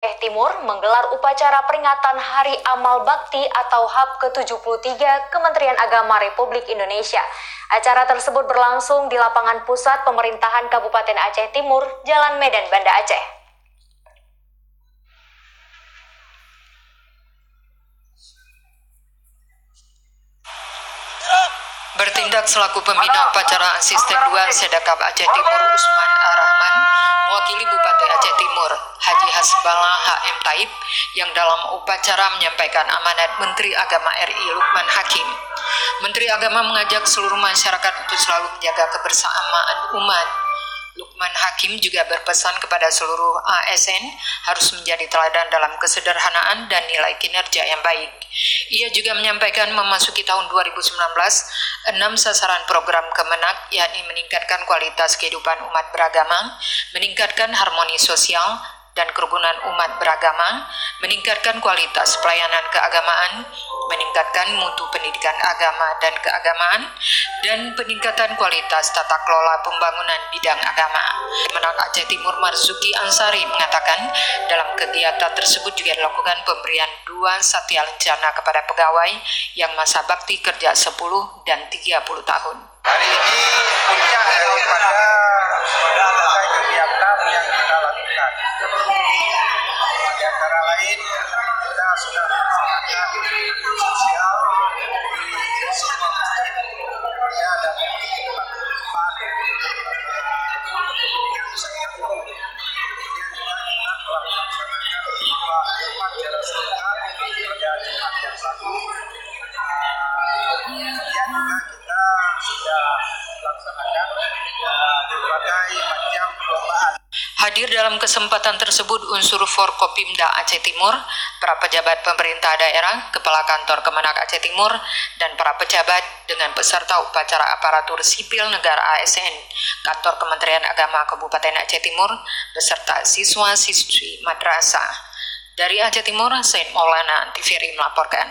Timur menggelar upacara peringatan Hari Amal Bakti atau HAB ke-73 Kementerian Agama Republik Indonesia. Acara tersebut berlangsung di lapangan pusat pemerintahan Kabupaten Aceh Timur, Jalan Medan, Banda Aceh. Bertindak selaku pembina upacara asisten 2 Sedekap Aceh Timur Usman Ar-Rahman, mewakili Bupati Aceh Timur Haji Hasbala HM Taib, yang dalam upacara menyampaikan amanat Menteri Agama RI Lukman Hakim. Menteri Agama mengajak seluruh masyarakat untuk selalu menjaga kebersamaan umat. Lukman Hakim juga berpesan kepada seluruh ASN harus menjadi teladan dalam kesederhanaan dan nilai kinerja yang baik. Ia juga menyampaikan memasuki tahun 2019, 6 sasaran program Kemenak, yakni meningkatkan kualitas kehidupan umat beragama, meningkatkan harmoni sosial dan kerukunan umat beragama, meningkatkan kualitas pelayanan keagamaan, meningkatkan mutu pendidikan agama dan keagamaan, dan peningkatan kualitas tata kelola pembangunan bidang agama. Kemenak Aceh Timur Marzuki Ansari mengatakan dalam kegiatan tersebut juga dilakukan pemberian 2 satya lencana kepada pegawai yang masa bakti kerja 10 dan 30 tahun. Hari ini puncak daripada berbagai kegiatan yang kita lakukan. Di antara lain, kita sudah melaksanakan sosial di semua masjid. Ya, ada pendidikan setiap guru. Kemudian juga kita telah melaksanakan upacara sedekah pada Jumat yang lalu. Kemudian juga kita sudah melaksanakan berbagai macam perlombaan. Hadir dalam kesempatan tersebut unsur Forkopimda Aceh Timur, para pejabat pemerintah daerah, kepala kantor Kemenak Aceh Timur, dan para pejabat dengan peserta upacara aparatur sipil negara ASN, kantor Kementerian Agama Kabupaten Aceh Timur, beserta siswa-siswi madrasah. Dari Aceh Timur, Said Maulana, TVRI melaporkan.